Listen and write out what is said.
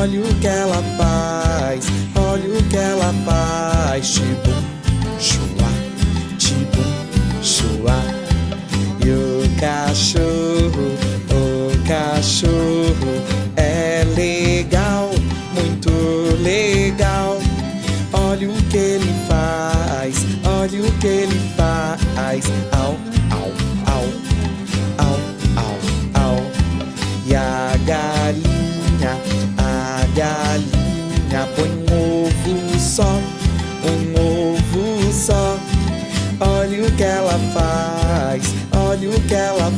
olha o que ela faz, olha o que ela faz. Tibum, chua, tibum, chua. E o cachorro é legal, muito legal. Olha o que ele faz, olha o que ele faz. Au, au, au, au, au, au. E a galinha põe um ovo só, um ovo só. Olha o que ela faz, olha o que ela